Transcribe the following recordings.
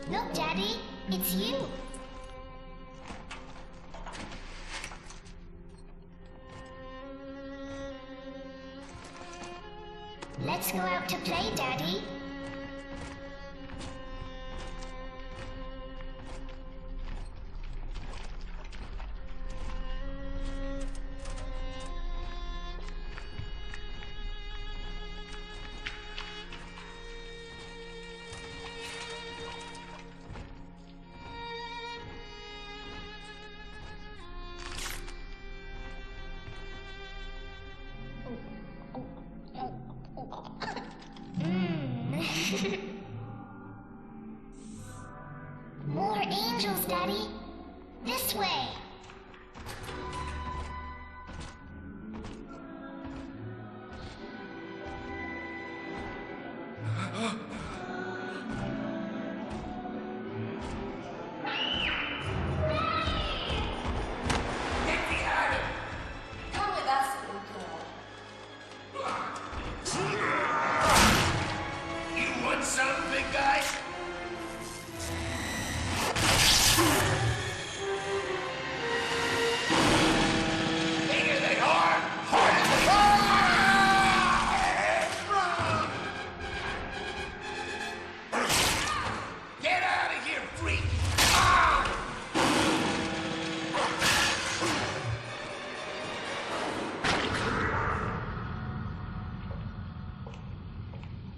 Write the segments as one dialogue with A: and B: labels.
A: Look, Daddy, it's you. Let's go out to play, Daddy. More angels, Daddy. This way.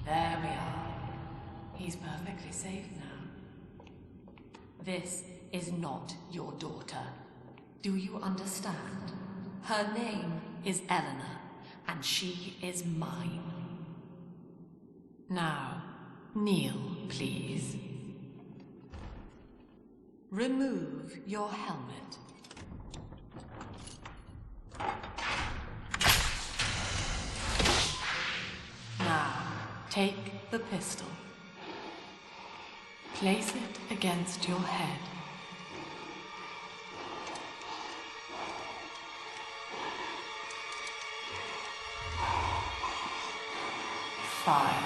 B: There we are. He's perfectly safe now. This is not your daughter. Do you understand? Her name is Eleanor, and she is mine. Now, kneel, please. Remove your helmet. Now, take the pistol. Place it against your head. Fire.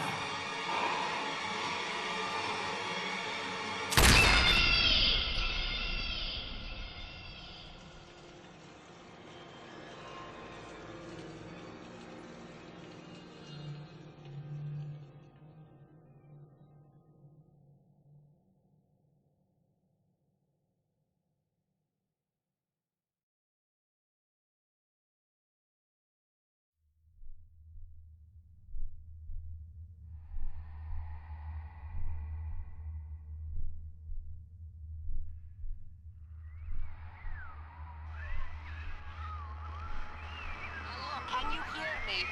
C: Can you hear me?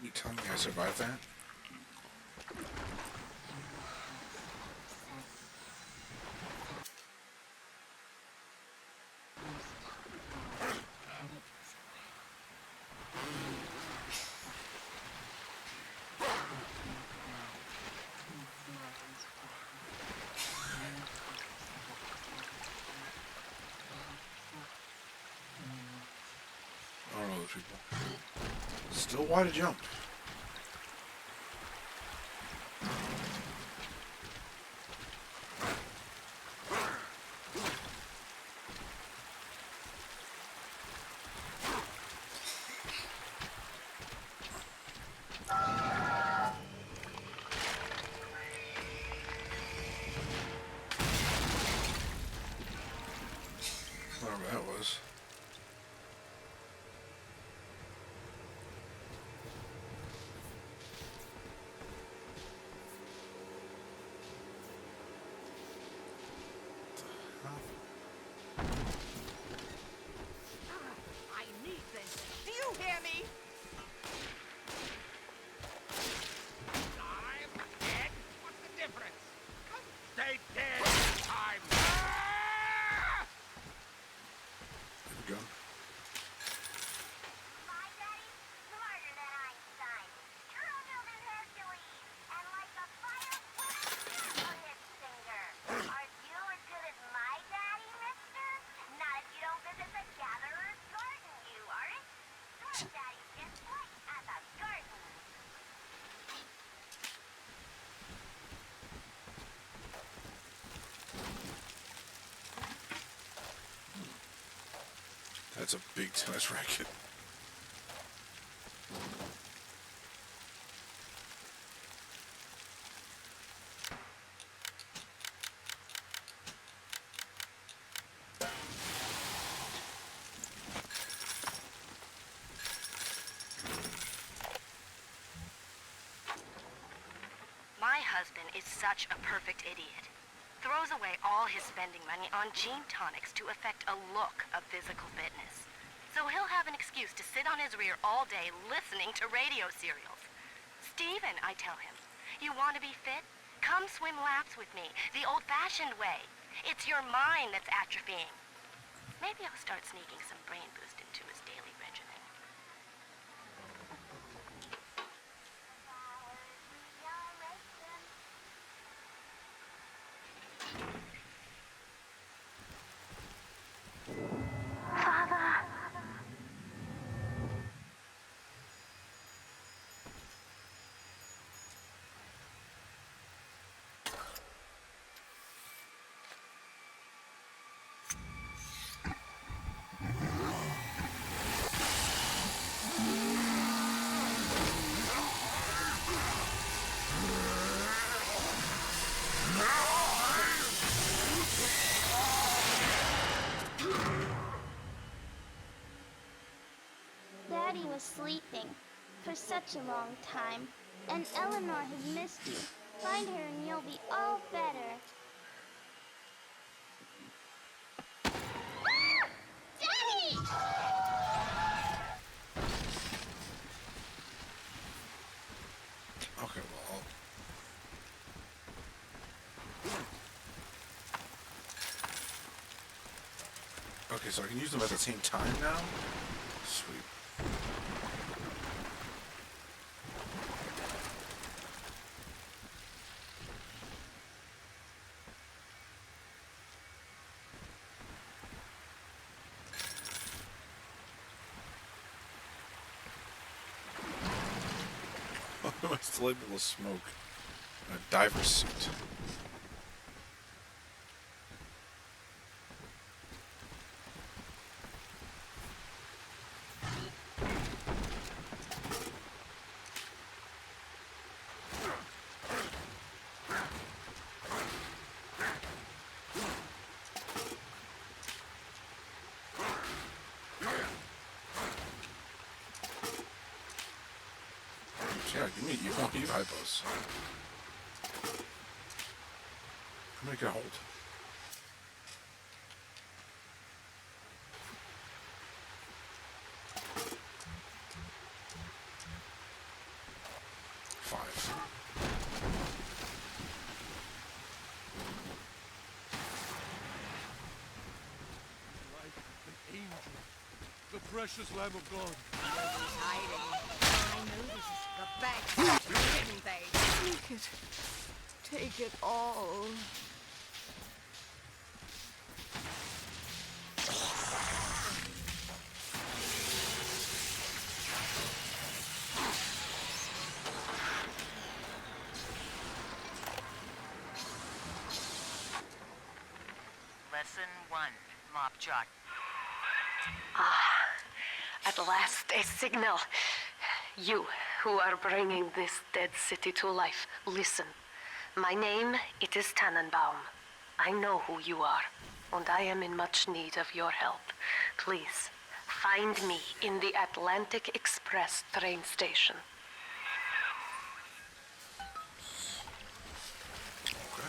D: You telling me I survived that? I don't know those people. Still wide jump. Whatever that was. That's a big tennis racket.
E: My husband is such a perfect idiot. Throws away all his spending money on gene tonics to affect a look of physical fitness. So he'll have an excuse to sit on his rear all day listening to radio serials. Steven, I tell him, you want to be fit? Come swim laps with me, the old-fashioned way. It's your mind that's atrophying. Maybe I'll start sneaking some brain boost into his daily regimen.
F: Daddy was sleeping for such a long time, and Eleanor has missed you. Find her and you'll be all better. Ah! Daddy!
D: Okay, well. Okay, so I can use them at the same time now? Sweet. I'm still able to smoke in a diver's suit. Yeah, give me you hypos. Make it hold. Five.
G: Like an angel, the precious Lamb of God.
H: I know this is the best, didn't they?
I: Take it. Take it all.
C: Lesson 1, Mopjot.
J: At last, a signal. You, who are bringing this dead city to life, listen. My name, it is Tannenbaum. I know who you are, and I am in much need of your help. Please, find me in the Atlantic Express train station.
D: Okay.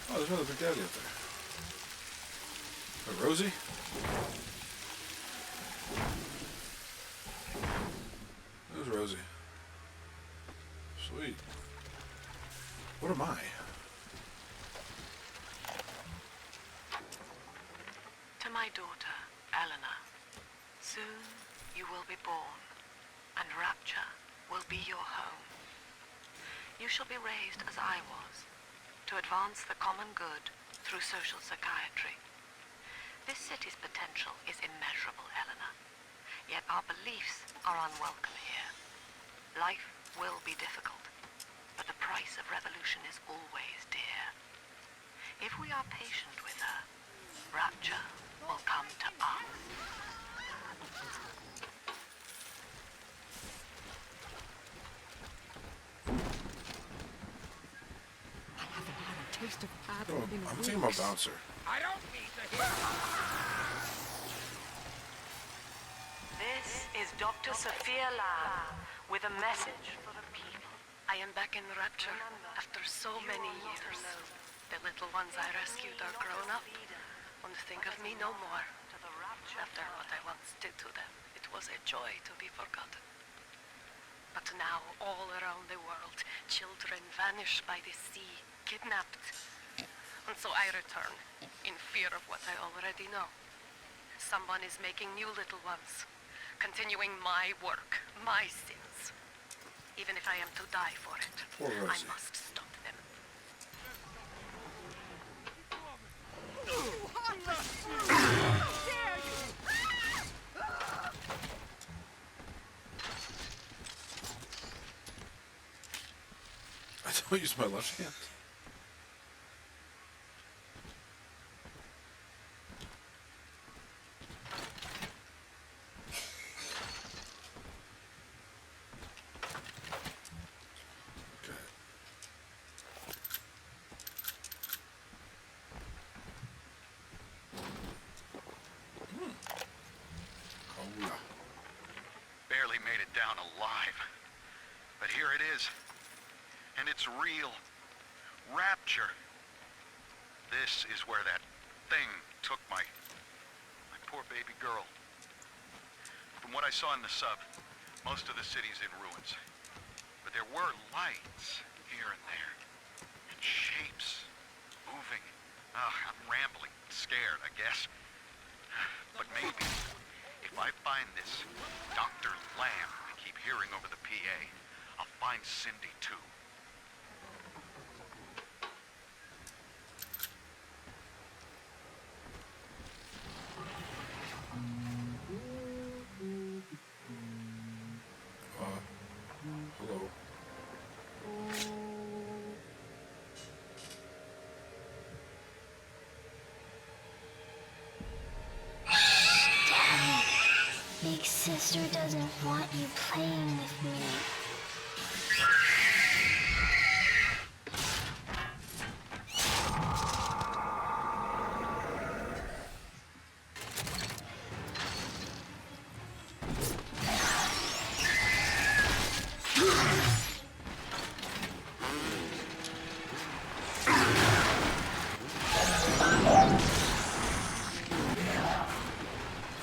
D: Oh, there's another Big Daddy up there. Rosie? There's Rosie. Sweet. What am I?
K: To my daughter, Eleanor, soon you will be born, and Rapture will be your home. You shall be raised as I was, to advance the common good through social psychiatry. This city's potential is immeasurable, Eleanor, yet our beliefs are unwelcome here. Life will be difficult, but the price of revolution is always dear. If we are patient with her, Rapture will come to us.
I: I haven't had a taste of Adam
D: Oh,
I: in
D: I'm
I: weeks.
D: thinking about Bouncer.
G: I don't need to hear.
K: This is Dr. Sophia Lamb with a message for the people. I am back in Rapture after so many years. The little ones I rescued are grown up and think of me no more. After what I once did to them, it was a joy to be forgotten. But now, all around the world, children vanish by the sea, kidnapped. And so I return, in fear of what I already know. Someone is making new little ones, continuing my work, my sins. Even if I am to die for it,
D: Poor
K: I
D: Rosie.
K: must stop them.
D: I don't use my left hand. Okay. Cola.
L: Barely made it down alive. But here it is. And it's real. Rapture. This is where that thing took my poor baby girl. From what I saw in the sub, most of the city's in ruins. But there were lights here and there. And shapes moving. I'm rambling, scared, I guess. But maybe, if I find this Dr. Lamb I keep hearing over the PA, I'll find Cindy too.
D: Hello.
A: Daddy, Big Sister doesn't want you playing with me.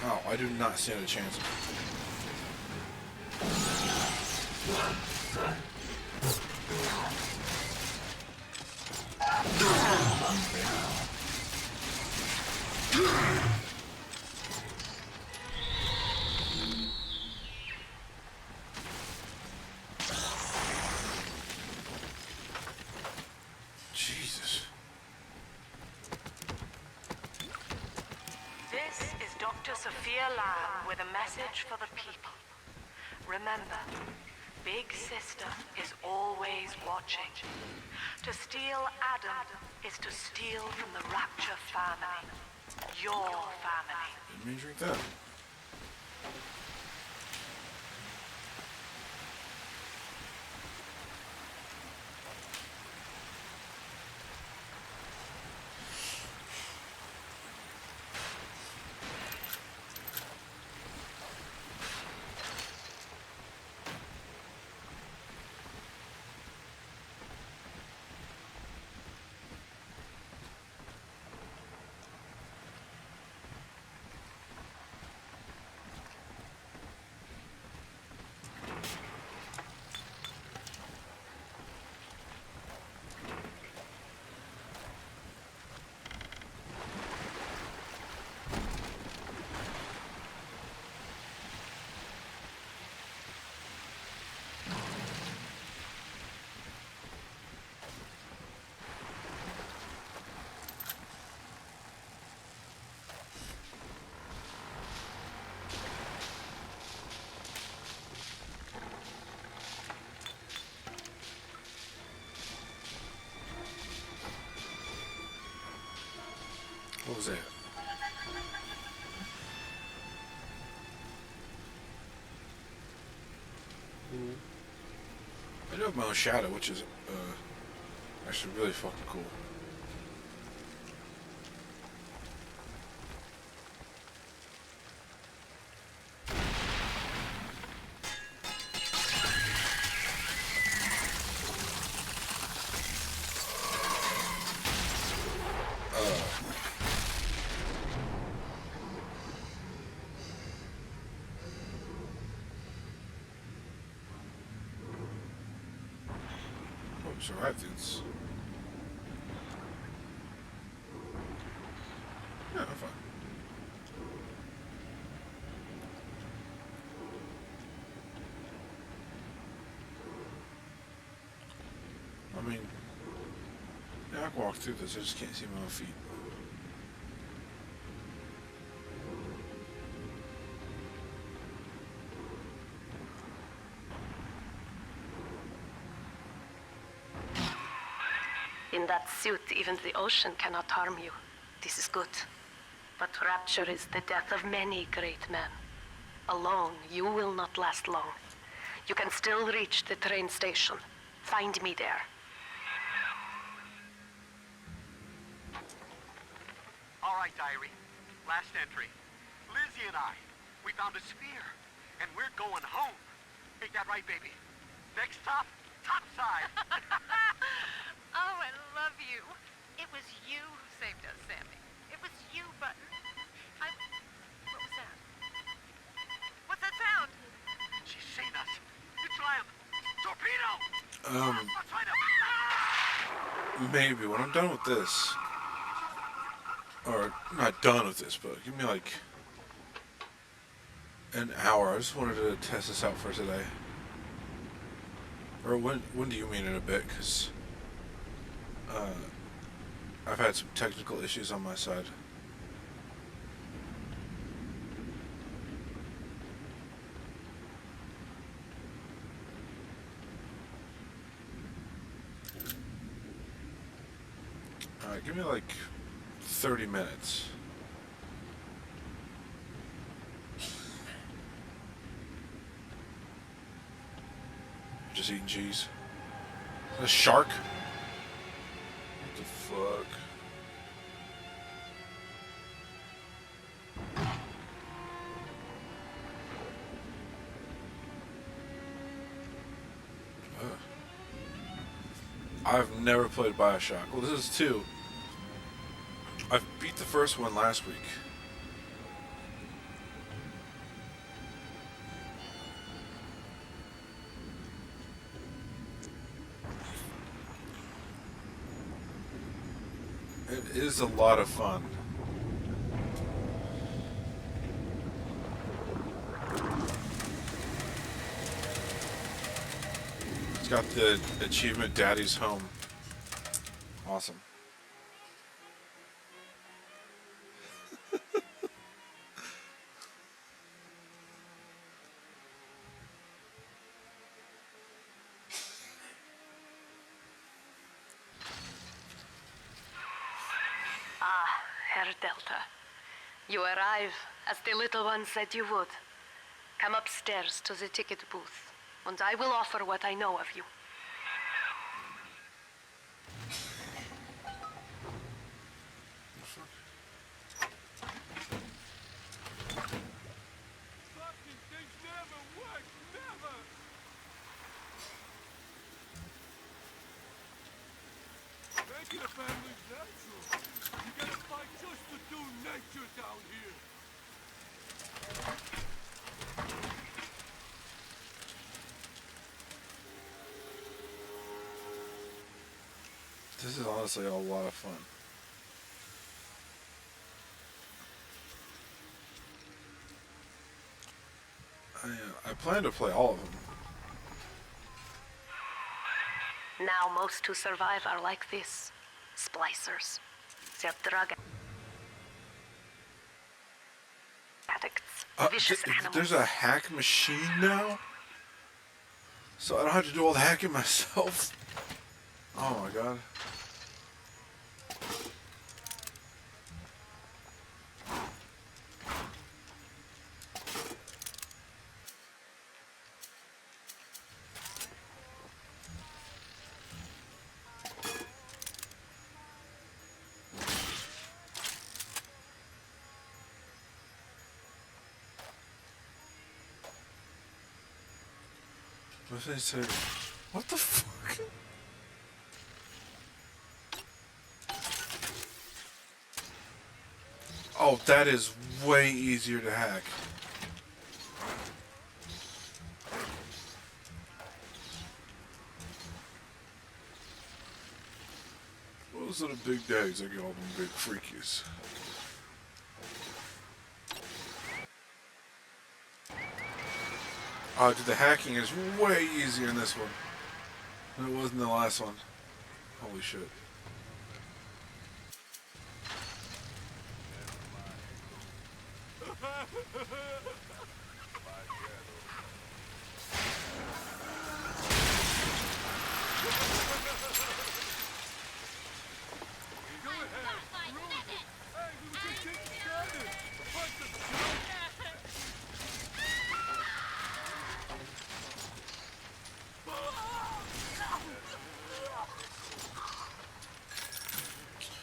D: Oh, I do not stand a chance. Jesus.
K: This is Dr. Sophia Lamb with a message for the people. Remember, Big Sister is always watching. To steal Adam is to steal from the Rapture family. Your family.
D: Didn't mean to drink that. What was that? cool. I do have my own shadow, which is actually really fucking cool. It's alright, dudes. Yeah, I'm fine. I mean, yeah, I can walk through this, I just can't see my own feet.
J: In that suit, even the ocean cannot harm you. This is good. But rapture is the death of many great men. Alone, you will not last long. You can still reach the train station. Find me there.
M: All right, diary. Last entry. Lizzie and I, we found a sphere, and we're going home. Ain't that right, baby? Next stop, topside.
K: Oh, I love you. It was you who saved us, Sammy. It was you, Button. What was that? What's that sound?
M: She's seen us. It's Lamb. Torpedo!
D: Maybe when I'm done with this, or not done with this, but give me like an hour. I just wanted to test this out for today. Or when do you mean in a bit? Because I've had some technical issues on my side. Alright, give me like 30 minutes. Just eating cheese. A shark? What the fuck? I've never played Bioshock. Well, this is 2. I've beat the first one last week. It is a lot of fun. It's got the achievement Daddy's Home. Awesome.
J: Herr Delta. You arrive, as the little one said you would. Come upstairs to the ticket booth, and I will offer what I know of you.
G: Making a family's natural. You gotta fight just to do nature down here.
D: This is honestly a lot of fun. I plan to play all of them.
J: Now most who survive are like this. Splicers. They're drug addicts. Vicious animals.
D: There's a hack machine now? So I don't have to do all the hacking myself? Oh my god. What did they say? What the fuck? Oh, that is way easier to hack. Those are the big days. I call them big freakies. Oh, dude, the hacking is way easier in this one than it was in the last one. Holy shit.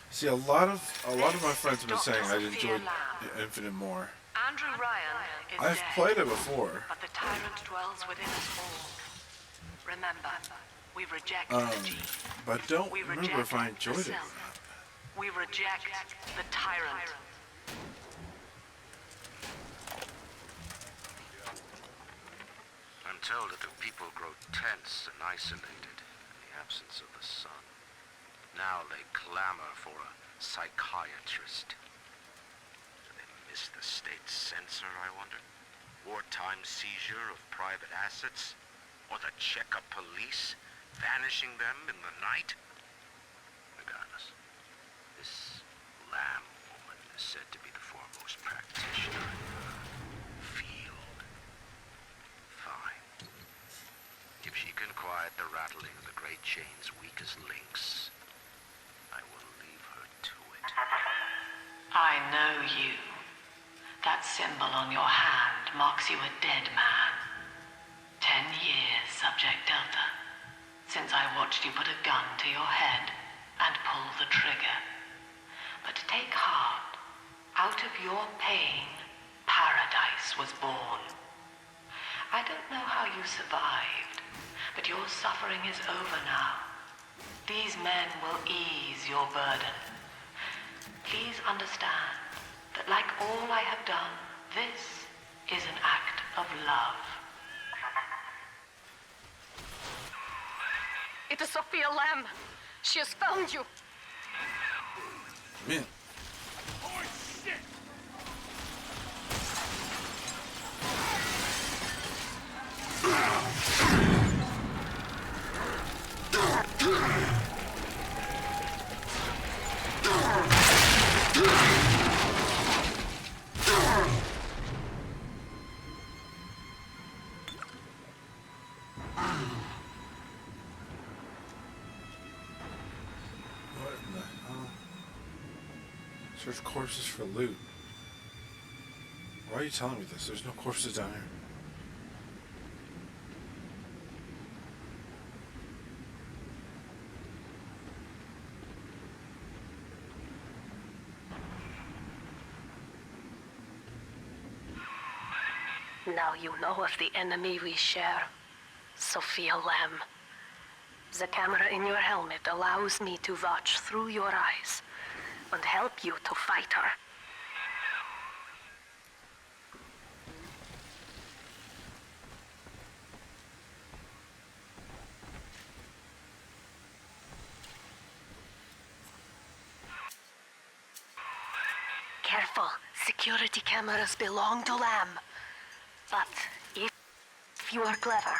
D: See, a lot of my friends have been saying I'd enjoyed Infinite more.
K: Andrew Ryan is
D: I've
K: dead,
D: played it before.
K: but the tyrant dwells within us all. Remember, we reject the gene.
D: But I don't
K: We
D: remember if I
K: reject
D: enjoyed
K: the
D: it.
K: self. We reject the tyrant.
L: I'm told that the people grow tense and isolated in the absence of the sun. Now they clamor for a psychiatrist. Do they miss the state censor, I wonder? Wartime seizure of private assets? Or the checkup police vanishing them in the night? Regardless, this Lamb woman is said to be the foremost practitioner in the field. Fine. If she can quiet the rattling of the great chain's weakest links, I will leave her to it.
K: I know you. That symbol on your hand marks you a dead man. 10 years, Subject Delta, since I watched you put a gun to your head and pull the trigger. But take heart. Out of your pain, paradise was born. I don't know how you survived, but your suffering is over now. These men will ease your burden. Please understand that like all I have done, this is an act of love.
J: It is Sophia Lamb. She has found you.
D: Man.
G: Oh, shit!
D: What in the hell? Search corpses for loot. Why are you telling me this? There's no corpses down here.
J: Now you know of the enemy we share, Sophia Lamb. The camera in your helmet allows me to watch through your eyes and help you to fight her. Careful, security cameras belong to Lamb. But if you are clever,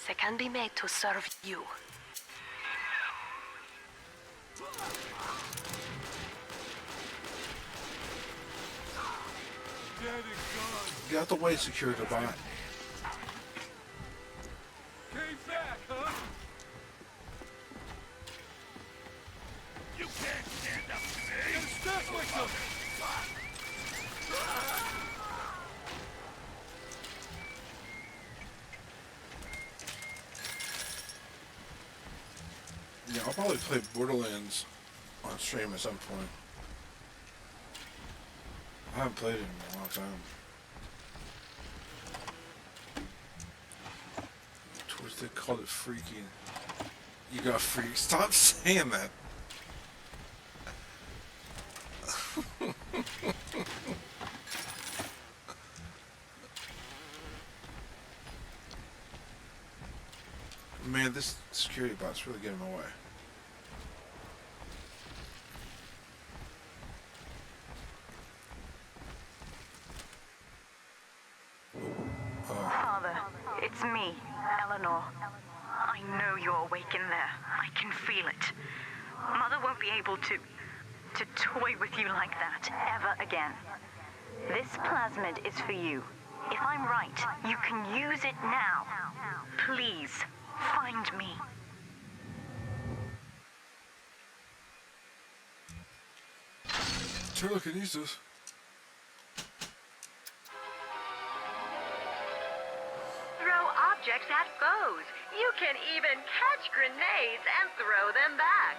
J: they can be made to serve you.
D: Get out the way, security bot.
G: Came back, huh? You can't stand up to me! Get stuck with them!
D: Yeah, I'll probably play Borderlands on stream at some point. I haven't played it in a long time. They called it freaking. You got freak. Stop saying that. Man, this security bot's really getting away.
N: Father, it's me, Eleanor. I know you're awake in there. I can feel it. Mother won't be able to toy with you like that ever again. This plasmid is for you. If I'm right, you can use it now. Please, find me.
D: Telekinesis.
N: Throw objects at foes. You can even catch grenades and throw them back.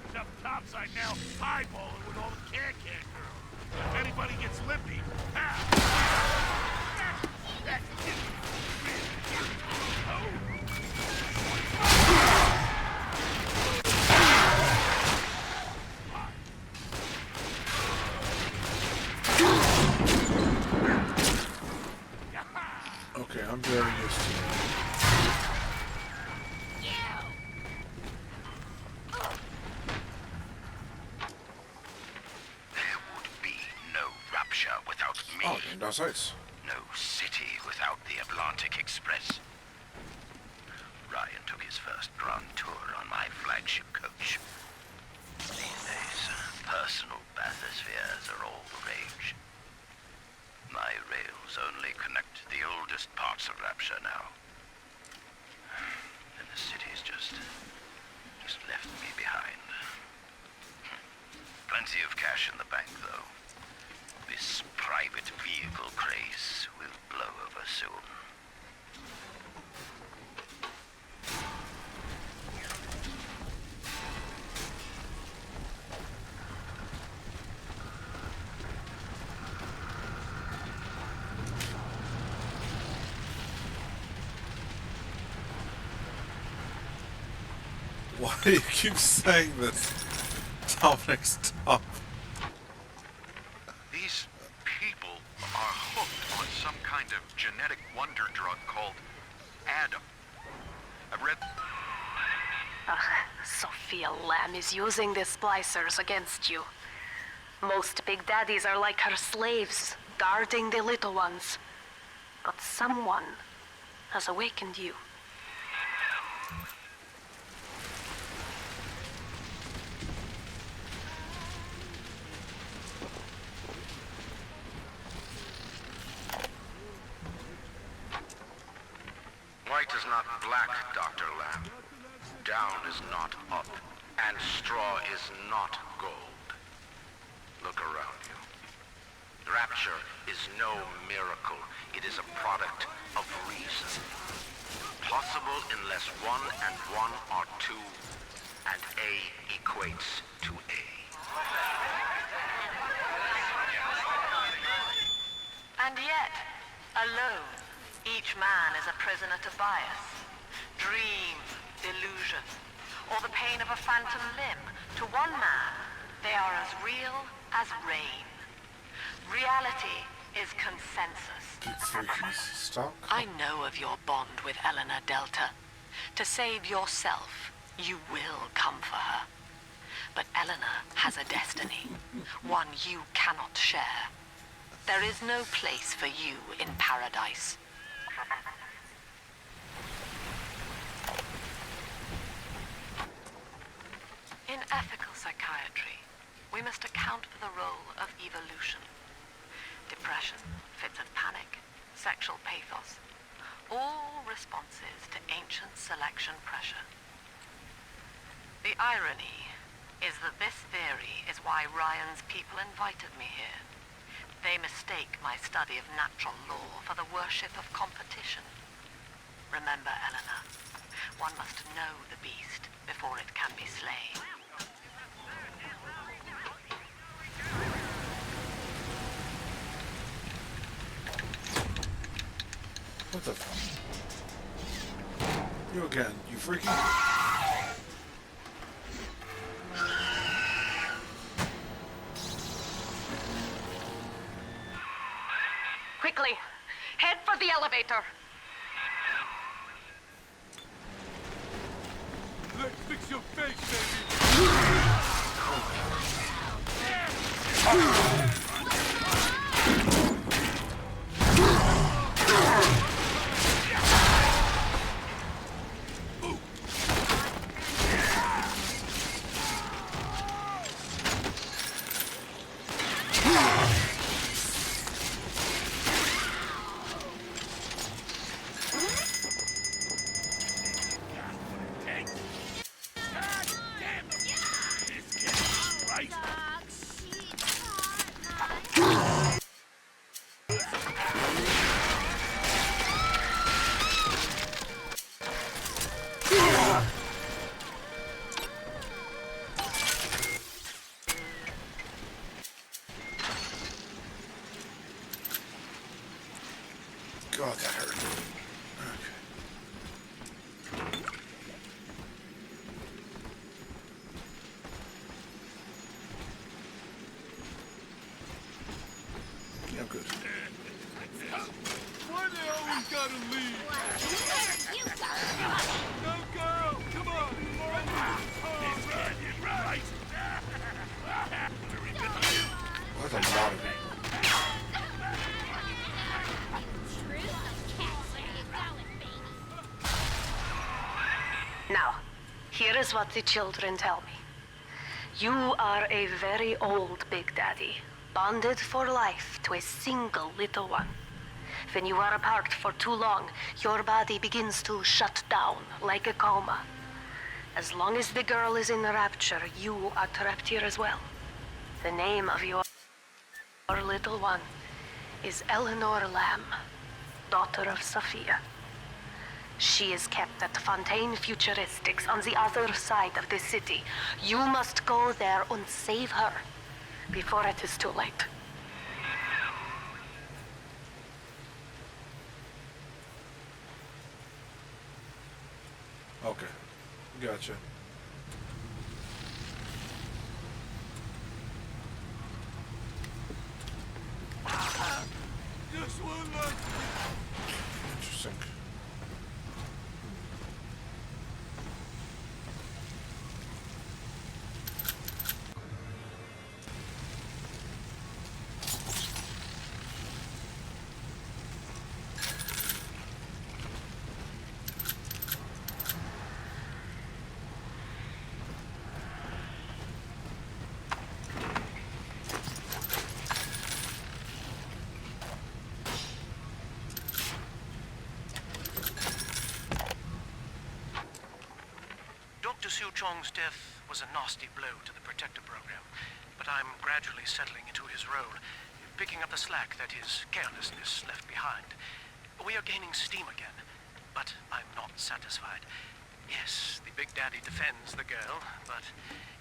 G: It's up topside now, eyeballing with all the can-can girls. If anybody gets lippy,
D: Okay, I'm very used to it.
L: There would be no Rapture without me.
D: Oh, and that's ice.
L: No city without the Atlantic Express. Ryan took his first grand tour on my flagship coach. These days, personal bathyspheres are all the rage. My rails only connect the oldest parts of Rapture now. And the city's just left me behind. Plenty of cash in the bank, though. This private vehicle craze will blow over soon.
D: Why do you keep saying this? Dominic, stop.
L: These people are hooked on some kind of genetic wonder drug called Adam. I've read...
J: Sophia Lamb is using the splicers against you. Most big daddies are like her slaves, guarding the little ones. But someone has awakened you.
L: White is not black, Dr. Lamb. Down is not up, and straw is not gold. Look around you. Rapture is no miracle. It is a product of reason. Possible unless 1 and 1 are 2, and A equates to A.
K: And yet, alone, each man is a prisoner to bias, dream, delusion, or the pain of a phantom limb. To one man, they are as real as rain. Reality is consensus.
D: Stop.
B: I know of your bond with Eleanor Delta. To save yourself, you will come for her. But Eleanor has a destiny, one you cannot share. There is no place for you in paradise.
K: In ethical psychiatry, we must account for the role of evolution. Depression, fits of panic, sexual pathos, all responses to ancient selection pressure. The irony is that this theory is why Ryan's people invited me here. They mistake my study of natural law for the worship of competition. Remember, Eleanor, one must know the beast before it can be slain.
D: What the fuck? You again, you freaky?
J: Quickly, head for the elevator.
G: Let's fix your face,
D: God, that hurt. Okay. Yeah, I'm good.
G: Why they always gotta leave?
F: You go!
G: No, girl! Come on! This kid is right!
D: Well, that's a lot of it.
J: Now, here is what the children tell me. You are a very old Big Daddy, bonded for life to a single little one. When you are apart for too long, your body begins to shut down like a coma. As long as the girl is in rapture, you are trapped here as well. The name of your little one is Eleanor Lamb, daughter of Sophia. She is kept at Fontaine Futuristics on the other side of the city. You must go there and save her before it is too late.
D: Okay. Gotcha.
G: Just one last...
D: Interesting.
O: Chong's death was a nasty blow to the Protector program, but I'm gradually settling into his role, picking up the slack that his carelessness left behind. We are gaining steam again, but I'm not satisfied. Yes, the Big Daddy defends the girl, but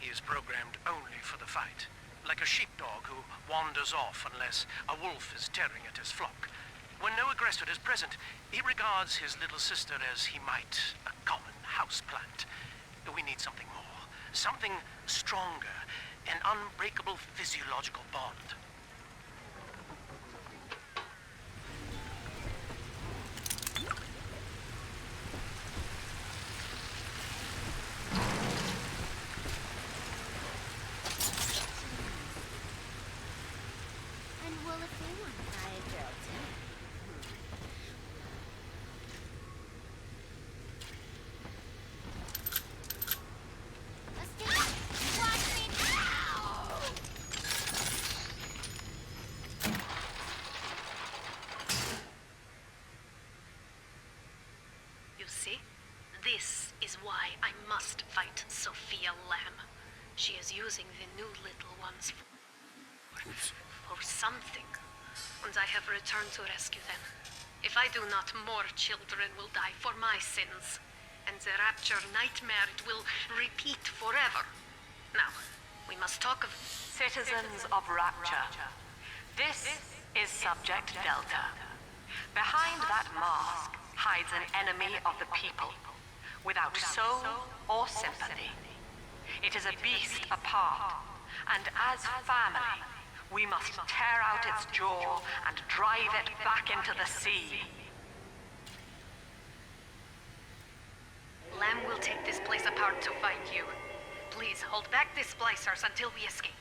O: he is programmed only for the fight, like a sheepdog who wanders off unless a wolf is tearing at his flock. When no aggressor is present, he regards his little sister as he might a common houseplant. We need something more, something stronger, an unbreakable physiological bond.
F: And well, if they want to buy a girl too.
J: You see? This is why I must fight Sophia Lamb. She is using the new little ones for something and I have returned to rescue them. If I do not, more children will die for my sins, and the Rapture nightmare it will repeat forever. Now, we must talk of...
K: Citizens of Rapture, this is Subject Delta. Behind that mask hides an enemy of the people, without soul or sympathy. It is a beast apart, and as family, we must tear out its jaw and drive it back into the sea.
J: Lamb will take this place apart to find you. Please, hold back the splicers until we escape.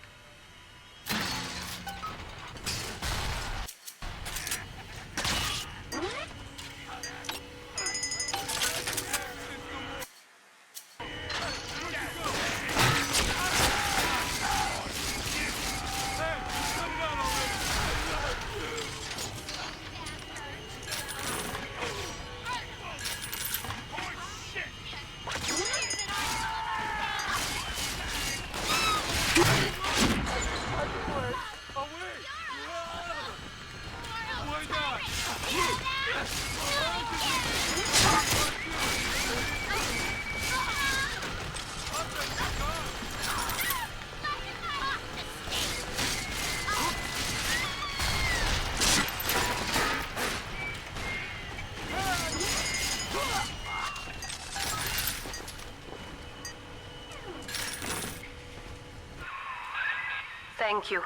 J: Thank you.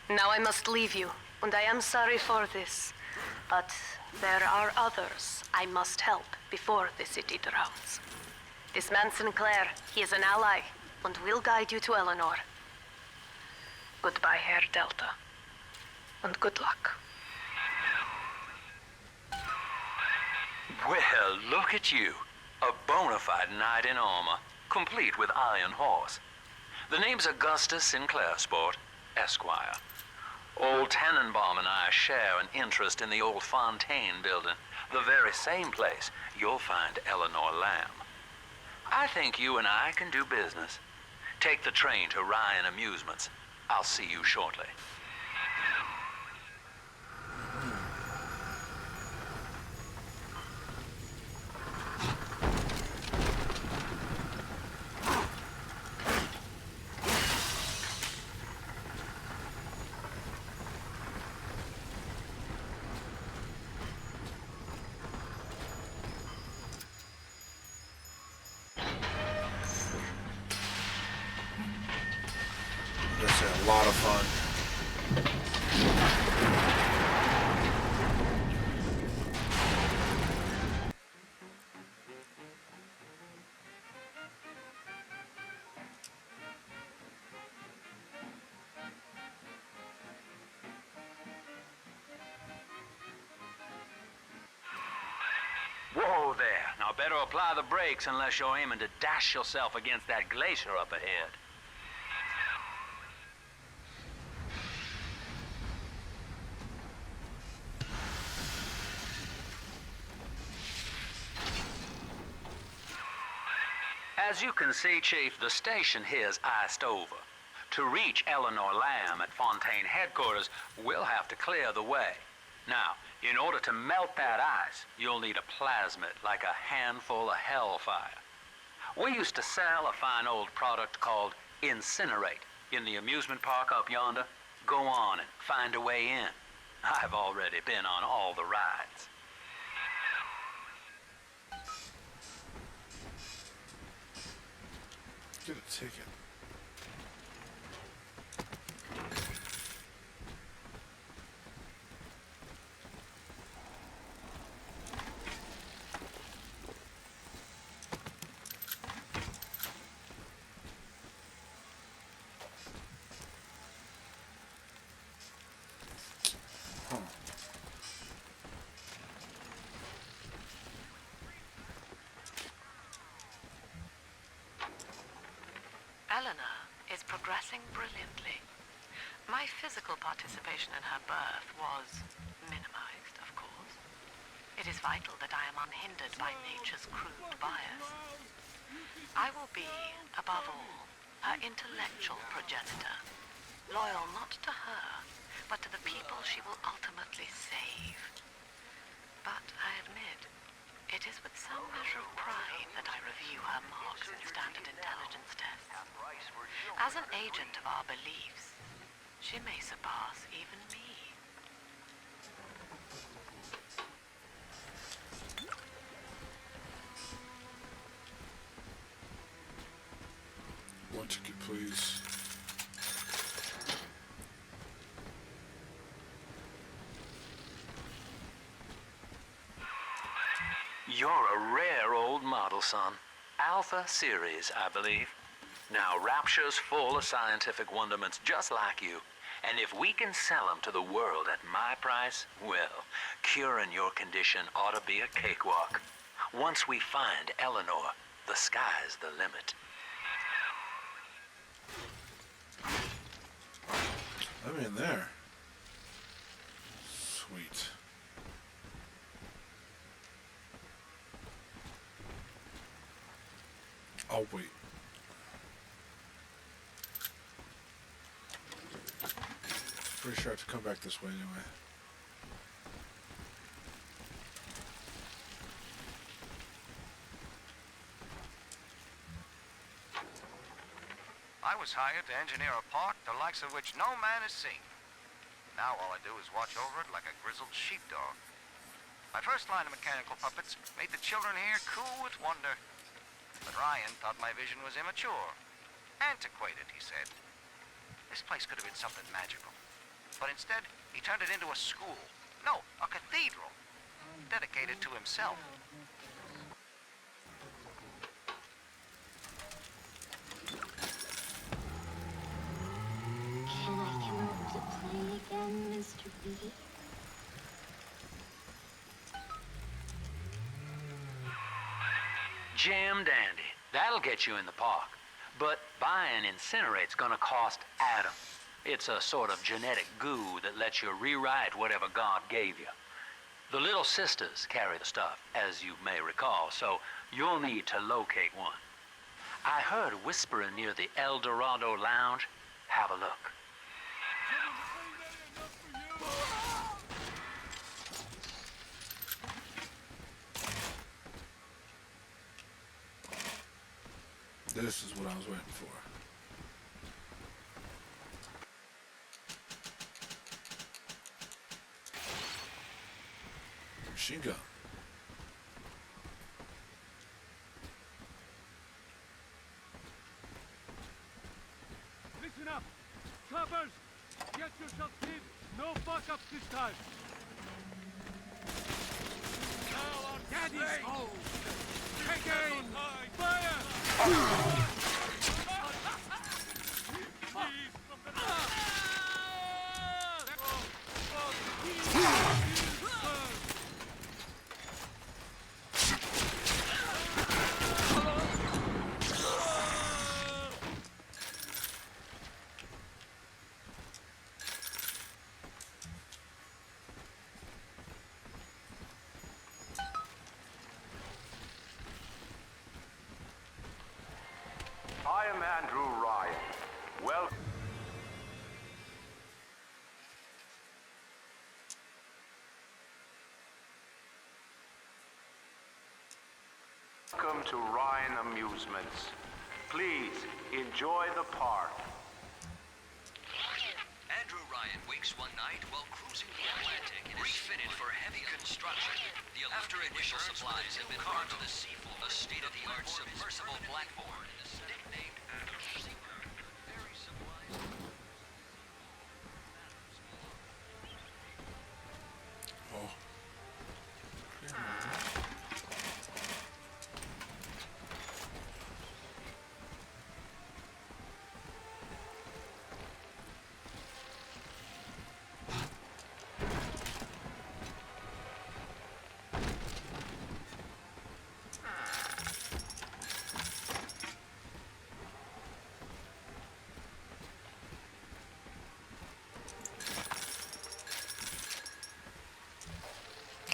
J: Now I must leave you, and I am sorry for this. But there are others I must help before the city drowns. This man Sinclair, he is an ally, and will guide you to Eleanor. Goodbye, Herr Delta. And good luck.
P: Well, look at you. A bona fide knight in armor, complete with iron horse. The name's Augustus Sinclair, Sport, Esquire. Old Tannenbaum and I share an interest in the old Fontaine building, the very same place you'll find Eleanor Lamb. I think you and I can do business. Take the train to Ryan Amusements. I'll see you shortly.
D: That's a lot of fun.
P: Whoa there. Now better apply the brakes unless you're aiming to dash yourself against that glacier up ahead. As you can see, Chief, the station here's iced over. To reach Eleanor Lamb at Fontaine headquarters, we'll have to clear the way. Now, in order to melt that ice, you'll need a plasmid, like a handful of hellfire. We used to sell a fine old product called Incinerate in the amusement park up yonder. Go on and find a way in. I've already been on all the rides.
D: Get a ticket.
K: Eleanor is progressing brilliantly. My physical participation in her birth was minimized, of course. It is vital that I am unhindered by nature's crude bias. I will be, above all, her intellectual progenitor, loyal not to her, but to the people she will ultimately save. But I admit, it is with some measure of pride that I review her marks in standard intelligence tests. As an agent of our beliefs, she may surpass even me.
D: One ticket, please.
P: You're a rare old model, son. Alpha series, I believe. Now, Rapture's full of scientific wonderments just like you. And if we can sell them to the world at my price, well, curing your condition ought to be a cakewalk. Once we find Eleanor, the sky's the limit.
D: I'm in there. Sweet. Oh, wait. Pretty sure I have to come back this way anyway.
Q: I was hired to engineer a park the likes of which no man has seen. Now all I do is watch over it like a grizzled sheepdog. My first line of mechanical puppets made the children here cool with wonder. But Ryan thought my vision was immature. Antiquated, he said. This place could have been something magical. But instead, he turned it into a school. No, a cathedral. Dedicated to himself.
A: Can I come over to play again, Mr. B?
P: Jam dandy. That'll get you in the park. But buying Incinerate's gonna cost Adam. It's a sort of genetic goo that lets you rewrite whatever God gave you. The little sisters carry the stuff, as you may recall, so you'll need to locate one. I heard whispering near the El Dorado Lounge. Have a look.
D: This is what I was waiting for. Machine gun.
G: Listen up! Coppers! Get yourself hid! No fuck-ups this time! Now our daddy's home! Take aim! Fire!
R: I am Andrew Ryan. Welcome to Ryan Amusements. Please enjoy the park.
S: Andrew Ryan wakes one night while cruising the Atlantic and refitted for heavy construction. After initial supplies have been brought to the seafloor, a state-of-the-art submersible platform nicknamed very civilized.
D: Oh.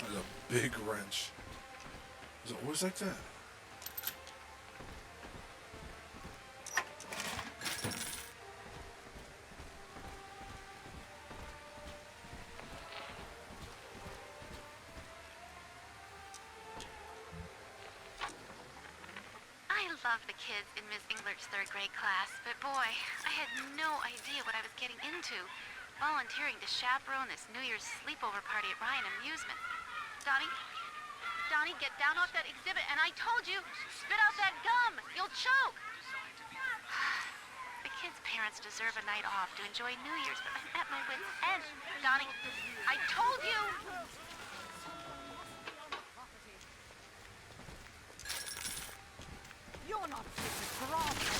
D: There's a big wrench. Is it always like that?
E: loved the kids in Miss Englert's third grade class, but boy, I had no idea what I was getting into. Volunteering to chaperone this New Year's sleepover party at Ryan Amusement. Donnie? Donnie, get down off that exhibit, and I told you, spit out that gum! You'll choke! The kids' parents deserve a night off to enjoy New Year's, but I'm at my wit's end. Donnie, I told you!
H: You're not fit to grasp.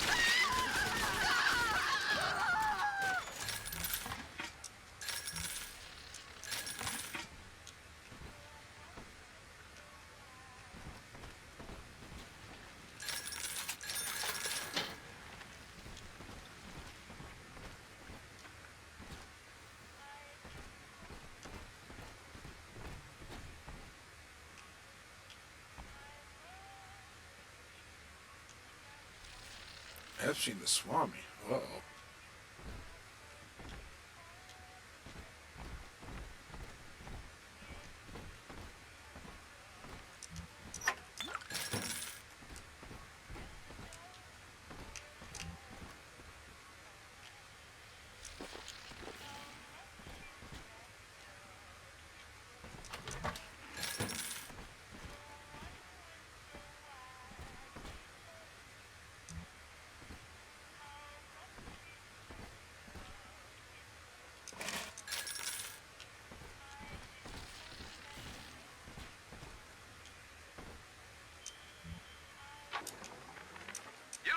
D: I've seen the Swami. Uh-oh.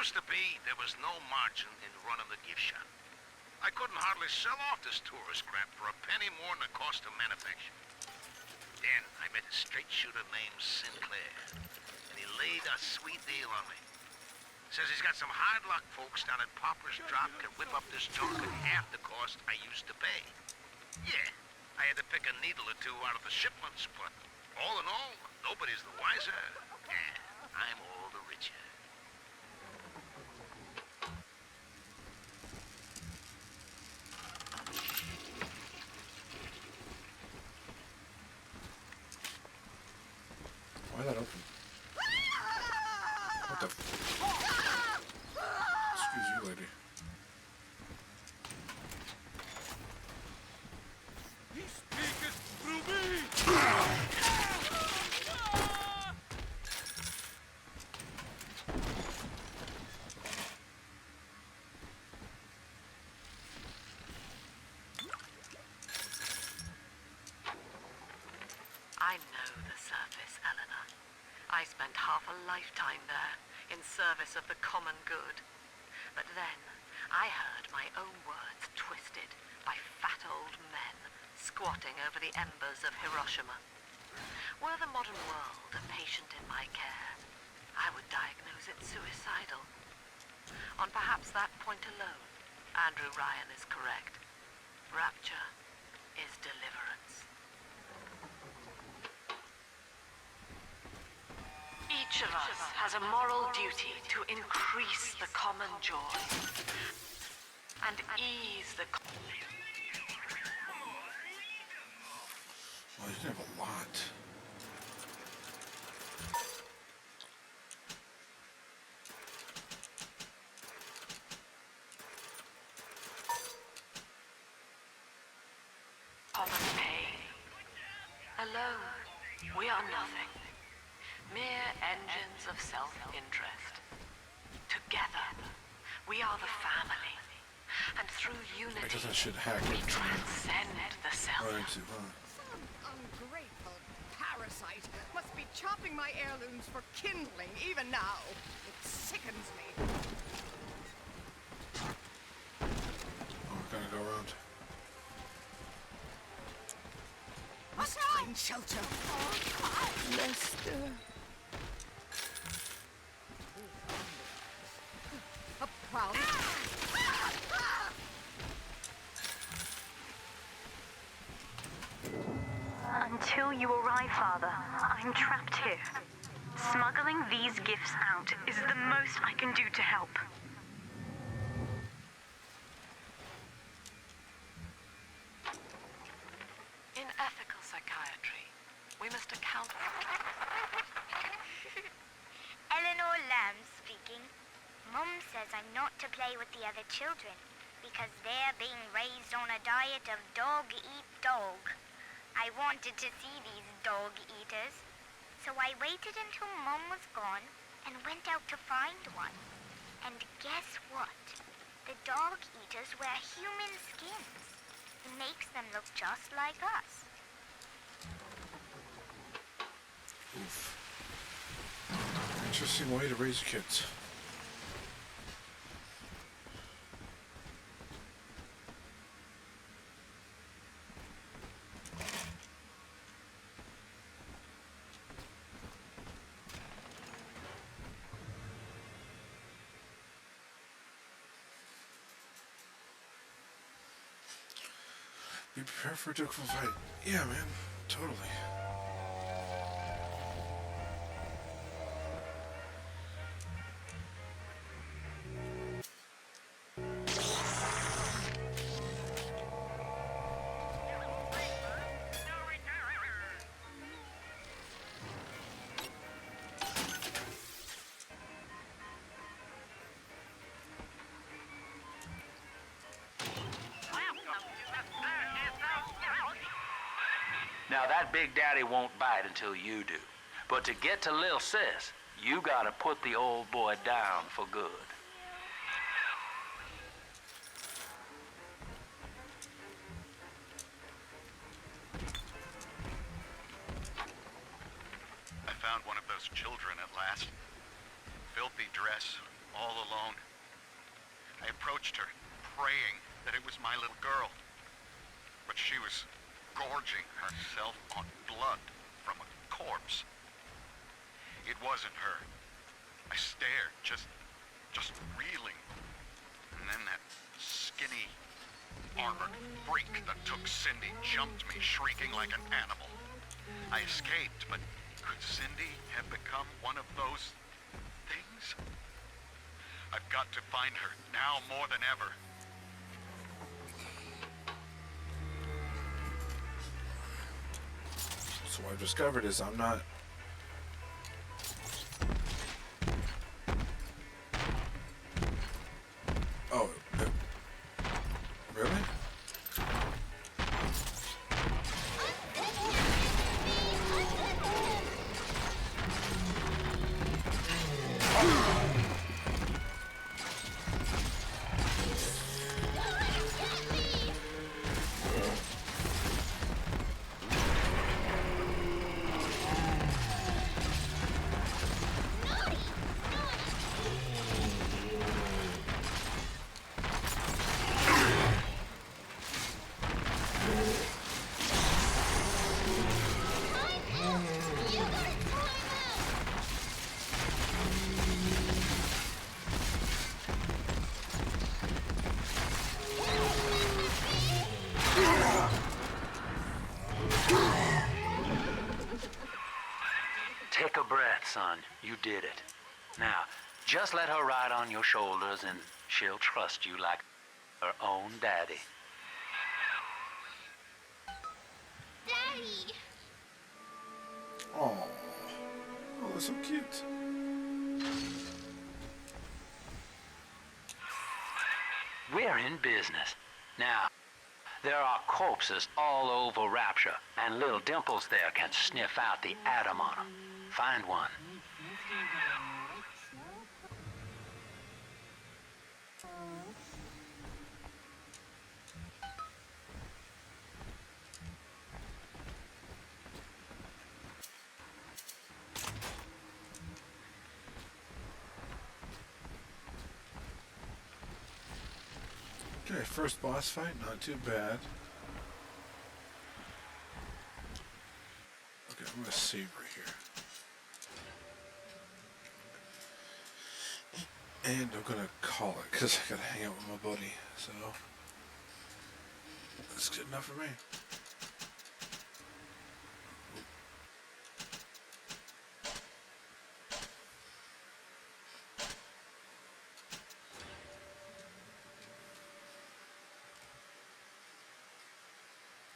L: Used to be, there was no margin in running the gift shop. I couldn't hardly sell off this tourist crap for a penny more than the cost of manufacture. Then I met a straight shooter named Sinclair, and he laid a sweet deal on me. Says he's got some hard luck folks down at Popper's Drop can whip up this junk at half the cost I used to pay. Yeah, I had to pick a needle or two out of the shipments, but all in all, nobody's the wiser, and I'm all the richer.
D: Why that open? What the Excuse you, lady.
G: He speaketh through me!
K: I know the surface, Eleanor. I spent half a lifetime there, in service of the common good. But then, I heard my own words twisted by fat old men squatting over the embers of Hiroshima. Were the modern world a patient in my care, I would diagnose it suicidal. On perhaps that point alone, Andrew Ryan is correct. Rapture is deliverance. Each of us has a moral duty to increase the common joy and ease the...
D: Well, you have a lot.
K: common pain. Alone, we are nothing. Mere engines of self-interest. Together, we are the family. And through unity,
D: I guess I should hack
K: we
D: it.
K: transcend the self.
D: Right into, huh?
H: Some ungrateful parasite must be chopping my heirlooms for kindling even now. It sickens me.
D: Oh, we're gonna go around.
H: Must find shelter.
I: Lester.
H: A proud...
N: Until you arrive, Father, I'm trapped here. Smuggling these gifts out is the most I can do to help.
K: In ethical psychiatry, we must account for...
F: Eleanor Eleanor Lamb speaking. Mum says I'm not to play with the other children because they're being raised on a diet of dog-eat-dog. I wanted to see these dog-eaters, so I waited until Mum was gone and went out to find one. And guess what? The dog-eaters wear human skins. It makes them look just like us.
D: Oof. Interesting way to raise kids. Be prepared for a difficult fight. Yeah, man. Totally.
P: Now that Big Daddy won't bite until you do. But to get to Lil Sis, you gotta put the old boy down for good.
L: I found one of those children at last. Filthy dress, all alone. I approached her, praying that it was my little girl. But she was gorging herself on blood from a corpse. It wasn't her. I stared, just reeling. And then that skinny, armored freak that took Cindy jumped me, shrieking like an animal. I escaped, but could Cindy have become one of those things? I've got to find her, now more than ever.
D: So what I've discovered is I'm not... Oh, really?
P: Take a breath, son. You did it. Now, just let her ride on your shoulders and she'll trust you like her own daddy.
F: Daddy!
D: Oh, that's so cute.
P: We're in business. Now, there are corpses all over Rapture, and little Dimples there can sniff out the atom on them. Find one.
D: Okay, first boss fight, not too bad. Okay, I'm gonna save right here. And I'm gonna call it because I gotta hang out with my buddy. So that's good enough for me.